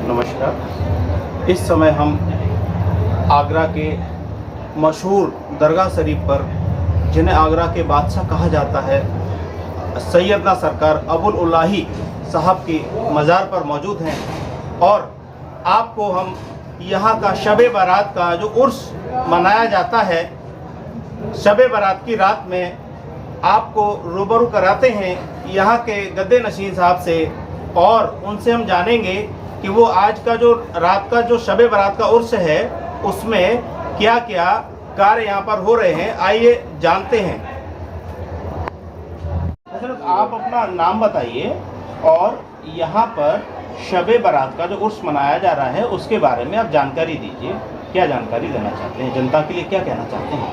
नमस्कार। इस समय हम आगरा के मशहूर दरगाह शरीफ पर, जिन्हें आगरा के बादशाह कहा जाता है, सैयदना सरकार अबुल उल्लाही साहब की मज़ार पर मौजूद हैं और आपको हम यहाँ का शब बारात का जो उर्स मनाया जाता है, शब बारात की रात में आपको रूबरू कराते हैं यहाँ के गद्दे नशीन साहब से और उनसे हम जानेंगे कि वो आज का जो रात का जो शब बारात का उर्स है उसमें क्या क्या कार्य यहाँ पर हो रहे हैं। आइए जानते हैं। हज़रत आप अपना नाम बताइए और यहाँ पर शब बारात का जो उर्स मनाया जा रहा है उसके बारे में आप जानकारी दीजिए। क्या जानकारी देना चाहते हैं, जनता के लिए क्या कहना चाहते हैं?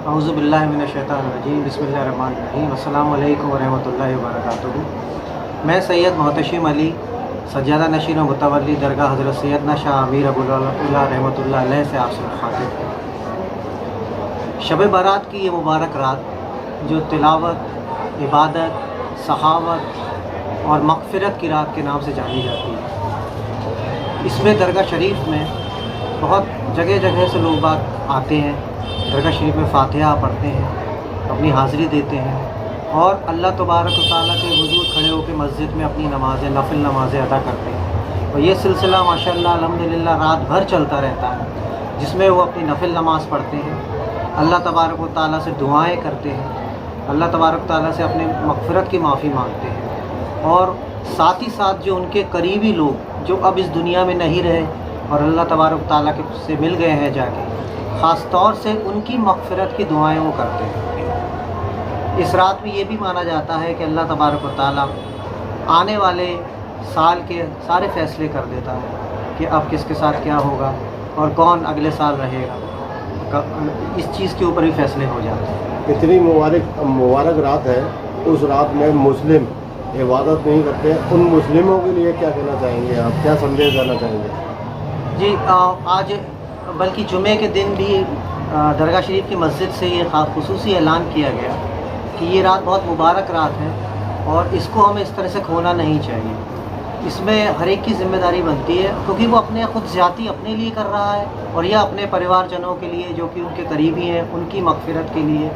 औज़ु बिल्लाहि मिनश शैतानिर रजीम, बिस्मिल्लाहिर रहमानिर रहीम, अस्सलामु अलैकुम व रहमतुल्लाहि व बरकातुहू। मैं सैयद मोहतशिम अली सज्जादा नशीन व मुतवल्ली दरगाह हज़रत सैयदना शाह अमीर अबुल उल्ला रहमतुल्लाह अलैह से आपसे मुखातिब हूँ। शब बारात की ये मुबारक रात जो तिलावत, इबादत, सखावत और मग़फ़िरत की रात के नाम से जानी जाती है, इसमें दरगाह शरीफ में बहुत जगह जगह से लोग बाग आते हैं, दरगाह शरीफ में फ़ातिहा पढ़ते हैं, अपनी हाज़िरी देते हैं और अल्लाह तबारक व तआला के हुज़ूर खड़े होकर मस्जिद में अपनी नमाज़ें, नफिल नमाज़ें अदा करते हैं। और ये सिलसिला माशाअल्लाह अल्हम्दुलिल्लाह रात भर चलता रहता है, जिसमें वो अपनी नफिल नमाज़ पढ़ते हैं, अल्लाह तबारक व तआला से दुआएँ करते हैं, अल्लाह तबारक व तआला से अपने मग़फ़िरत की माफ़ी मांगते हैं और साथ ही साथ जो उनके करीबी लोग जो अब इस दुनिया में नहीं रहे और अल्लाह तबारक व तआला के से मिल गए हैं जाके, ख़ास तौर से उनकी मग़फ़िरत की दुआएं वो करते हैं। इस रात में ये भी माना जाता है कि अल्लाह तबारक व तआला आने वाले साल के सारे फ़ैसले कर देता है कि अब किसके साथ क्या होगा और कौन अगले साल रहेगा, इस चीज़ के ऊपर भी फ़ैसले हो जाते हैं। इतनी मुबारक रात है, उस रात में मुस्लिम इबादत नहीं करते, उन मुस्लिमों के लिए क्या कहना चाहेंगे आप, क्या संदेश देना चाहेंगे? जी आज बल्कि जुमे के दिन भी दरगाह शरीफ की मस्जिद से ये ख़ुसूसी ऐलान किया गया कि ये रात बहुत मुबारक रात है और इसको हमें इस तरह से खोना नहीं चाहिए। इसमें हर एक की ज़िम्मेदारी बनती है, क्योंकि वो अपने ख़ुद ज़्याती अपने लिए कर रहा है और यह अपने परिवारजनों के लिए जो कि उनके करीबी हैं उनकी मग़फ़िरत के लिए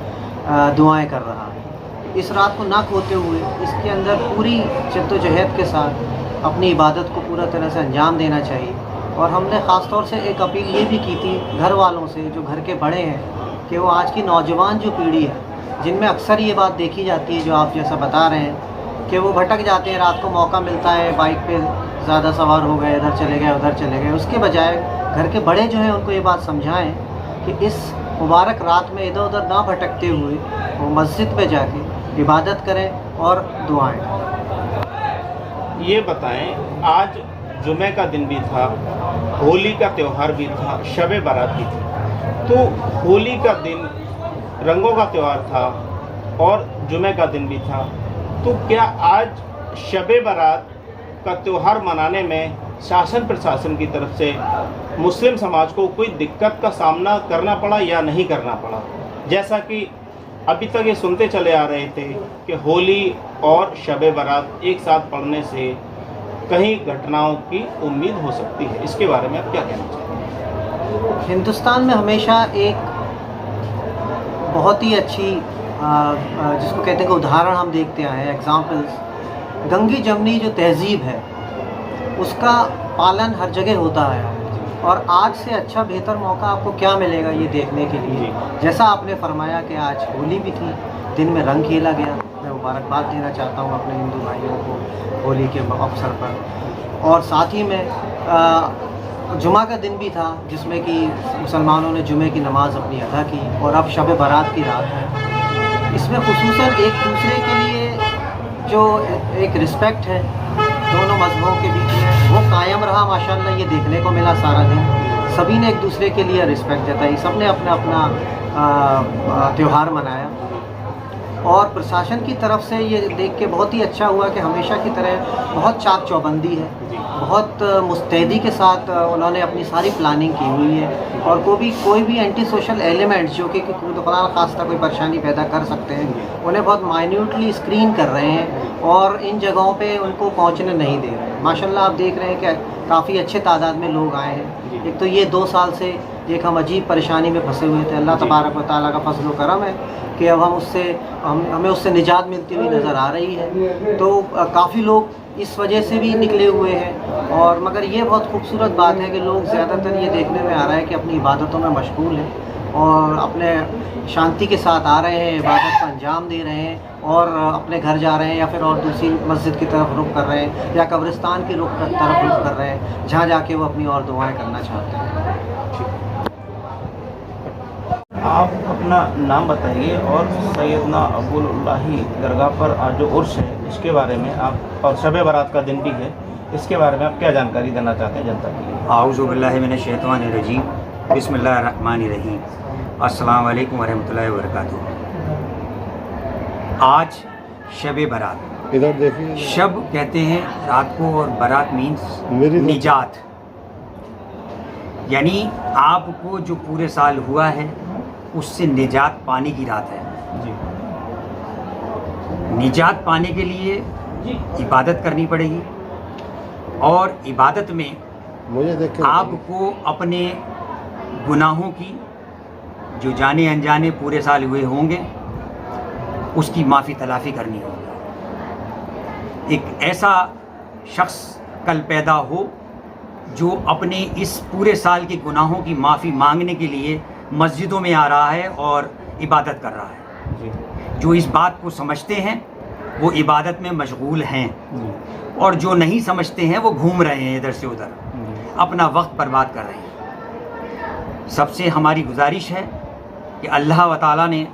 दुआएं कर रहा है। इस रात को ना खोते हुए इसके अंदर पूरी जद्दोजहद के साथ अपनी इबादत को पूरा तरह से अंजाम देना चाहिए। और हमने ख़ास तौर से एक अपील ये भी की थी घर वालों से, जो घर के बड़े हैं, कि वो आज की नौजवान जो पीढ़ी है, जिनमें अक्सर ये बात देखी जाती है जो आप जैसा बता रहे हैं कि वो भटक जाते हैं, रात को मौका मिलता है बाइक पे ज़्यादा सवार हो गए, इधर चले गए उधर चले गए, उसके बजाय घर के बड़े जो हैं उनको ये बात समझाएं कि इस मुबारक रात में इधर उधर ना भटकते हुए वो मस्जिद में जाके इबादत करें और दुआएं। ये बताएं, आज जुमे का दिन भी था, होली का त्यौहार भी था, शब बारात भी थी, तो होली का दिन रंगों का त्यौहार था और जुमे का दिन भी था, तो क्या आज शब बारात का त्यौहार मनाने में शासन प्रशासन की तरफ से मुस्लिम समाज को कोई दिक्कत का सामना करना पड़ा या नहीं करना पड़ा? जैसा कि अभी तक ये सुनते चले आ रहे थे कि होली और शब बारात एक साथ पड़ने से कहीं घटनाओं की उम्मीद हो सकती है, इसके बारे में आप क्या कहना चाहेंगे? हिंदुस्तान में हमेशा एक बहुत ही अच्छी जिसको कहते हैं कि उदाहरण हम देखते आए हैं, एग्जाम्पल्स, गंगी जमनी जो तहज़ीब है उसका पालन हर जगह होता है और आज से अच्छा बेहतर मौका आपको क्या मिलेगा ये देखने के लिए। जैसा आपने फरमाया कि आज होली भी थी, दिन में रंग खेला गया, मैं मुबारकबाद देना चाहता हूँ अपने हिंदू भाइयों को होली के अवसर पर। और साथ ही में जुमा का दिन भी था जिसमें कि मुसलमानों ने जुमे की नमाज़ अपनी अदा की और अब शब बारात की रात है। इसमें खुसूसन एक दूसरे के लिए जो एक रिस्पेक्ट है दोनों मज़हबों के बीच में वो कायम रहा, माशाअल्लाह ये देखने को मिला सारा दिन। सभी ने एक दूसरे के लिए रिस्पेक्ट जताई, सब ने अपना अपना त्यौहार मनाया। اور پرشاسن کی طرف سے یہ دیکھ کے بہت ہی اچھا ہوا کہ ہمیشہ کی طرح بہت چاق چوبندی ہے، بہت مستعدی کے ساتھ انہوں نے اپنی ساری پلاننگ کی ہوئی ہے، اور کوئی بھی اینٹی سوشل ایلیمنٹس جو کہ خدا نخواستہ کوئی پریشانی پیدا کر سکتے ہیں انہیں بہت مائنیوٹلی اسکرین کر رہے ہیں اور ان جگہوں پہ ان کو پہنچنے نہیں دے رہے ہیں۔ ماشاءاللہ آپ دیکھ رہے ہیں کہ کافی اچھے تعداد میں لوگ آئے ہیں۔ ایک تو یہ 2 سال سے ایک ہم عجیب پریشانی میں پھنسے ہوئے تھے، اللہ تبارک و تعالیٰ کا فضل و کرم ہے کہ اب ہمیں اس سے نجات ملتی ہوئی نظر آ رہی ہے۔ تو کافی لوگ اس وجہ سے بھی نکلے ہوئے ہیں، اور مگر یہ بہت خوبصورت بات ہے کہ لوگ زیادہ تر یہ دیکھنے میں آ رہا ہے کہ اپنی عبادتوں میں مشغول ہیں اور اپنے شانتی کے ساتھ آ رہے ہیں، عبادت کا انجام دے رہے ہیں اور اپنے گھر جا رہے ہیں یا پھر اور دوسری مسجد کی طرف رخ کر رہے ہیں یا قبرستان کی طرف رخ کر رہے ہیں جہاں جا کے وہ اپنی اور دعائیں کرنا چاہتے ہیں۔ آپ اپنا نام بتائیے اور سیدنا ابو اللہ درگاہ پر آج جو عرس ہے اس کے بارے میں آپ، اور شب برات کا دن بھی ہے، اس کے بارے میں آپ کیا جانکاری دینا چاہتے ہیں جنتا کے لیے؟ اعوذ باللہ من الشیطان الرجیم، بسم اللہ الرحمن الرحیم، السلام علیکم ورحمۃ اللہ وبرکاتہ۔ آج شب برات، ادھر دیکھیے، شب کہتے ہیں رات کو اور برات مینس نجات، یعنی آپ کو جو پورے سال ہوا ہے اس سے نجات پانے کی رات ہے۔ جی، نجات پانے کے لیے عبادت کرنی پڑے گی، اور عبادت میں مجھے دیکھ کے آپ کو اپنے گناہوں کی جو جانے انجانے پورے سال ہوئے ہوں گے اس کی معافی تلافی کرنی ہوگی۔ ایک ایسا شخص کل پیدا ہو جو اپنے اس پورے سال کے گناہوں کی معافی مانگنے کے لیے مسجدوں میں آ رہا ہے اور عبادت کر رہا ہے۔ جی، جو اس بات کو سمجھتے ہیں وہ عبادت میں مشغول ہیں، جی، اور جو نہیں سمجھتے ہیں وہ گھوم رہے ہیں ادھر سے ادھر، جی، اپنا وقت برباد کر رہے ہیں۔ سب سے ہماری گزارش ہے کہ اللہ و تعالیٰ نے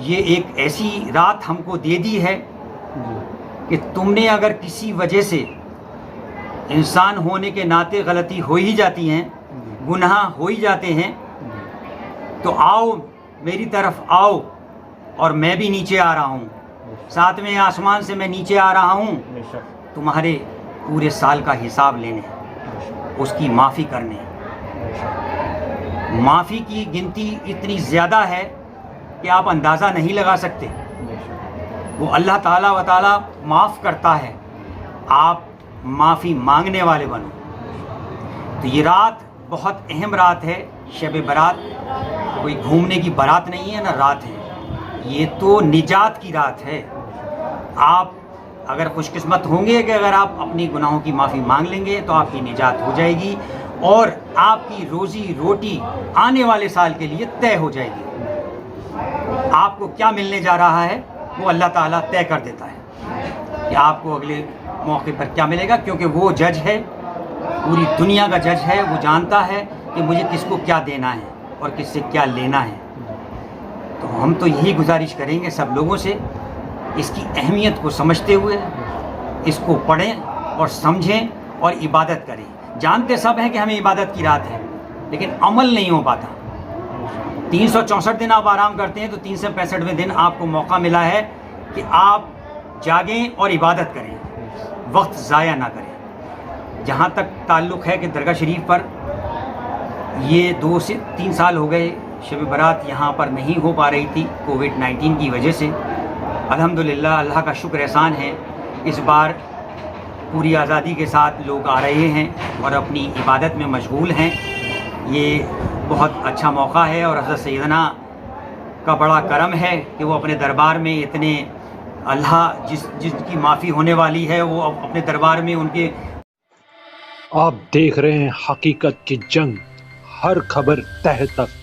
یہ ایک ایسی رات ہم کو دے دی ہے جی، کہ تم نے اگر کسی وجہ سے انسان ہونے کے ناطے غلطی ہو ہی جاتی ہیں، گناہ ہو ہی جاتے ہیں، تو آؤ میری طرف آؤ اور میں بھی نیچے آ رہا ہوں، ساتویں آسمان سے میں نیچے آ رہا ہوں بے شک، تمہارے پورے سال کا حساب لینے، اس کی معافی کرنے۔ معافی کی گنتی اتنی زیادہ ہے کہ آپ اندازہ نہیں لگا سکتے۔ بے شک، وہ اللہ تعالیٰ و تعالیٰ معاف کرتا ہے، آپ معافی مانگنے والے بنو۔ تو یہ رات بہت اہم رات ہے، شب برات کوئی گھومنے کی برات نہیں ہے نہ رات ہے، یہ تو نجات کی رات ہے۔ آپ اگر خوش قسمت ہوں گے کہ اگر آپ اپنی گناہوں کی معافی مانگ لیں گے تو آپ کی نجات ہو جائے گی اور آپ کی روزی روٹی آنے والے سال کے لیے طے ہو جائے گی۔ آپ کو کیا ملنے جا رہا ہے وہ اللہ تعالیٰ طے کر دیتا ہے کہ آپ کو اگلے موقع پر کیا ملے گا، کیونکہ وہ جج ہے، پوری دنیا کا جج ہے، وہ جانتا ہے کہ مجھے کس کو کیا دینا ہے اور کس سے کیا لینا ہے۔ تو ہم تو یہی گزارش کریں گے سب لوگوں سے، اس کی اہمیت کو سمجھتے ہوئے اس کو پڑھیں اور سمجھیں اور عبادت کریں۔ جانتے سب ہیں کہ ہمیں عبادت کی رات ہے، لیکن عمل نہیں ہو پاتا۔ 364 دن آپ آرام کرتے ہیں تو 365ویں دن آپ کو موقع ملا ہے کہ آپ جاگیں اور عبادت کریں، وقت ضائع نہ کریں۔ جہاں تک تعلق ہے کہ درگاہ شریف پر یہ 2 سے 3 سال ہو گئے شب برات یہاں پر نہیں ہو پا رہی تھی کووڈ-19 کی وجہ سے۔ الحمدللہ اللہ کا شکر احسان ہے، اس بار پوری آزادی کے ساتھ لوگ آ رہے ہیں اور اپنی عبادت میں مشغول ہیں۔ یہ بہت اچھا موقع ہے اور حضرت سیدنا کا بڑا کرم ہے کہ وہ اپنے دربار میں اتنے، اللہ جس کی معافی ہونے والی ہے وہ اپنے دربار میں ان کے۔ آپ دیکھ رہے ہیں حقیقت کی جنگ، ہر خبر تہ تک۔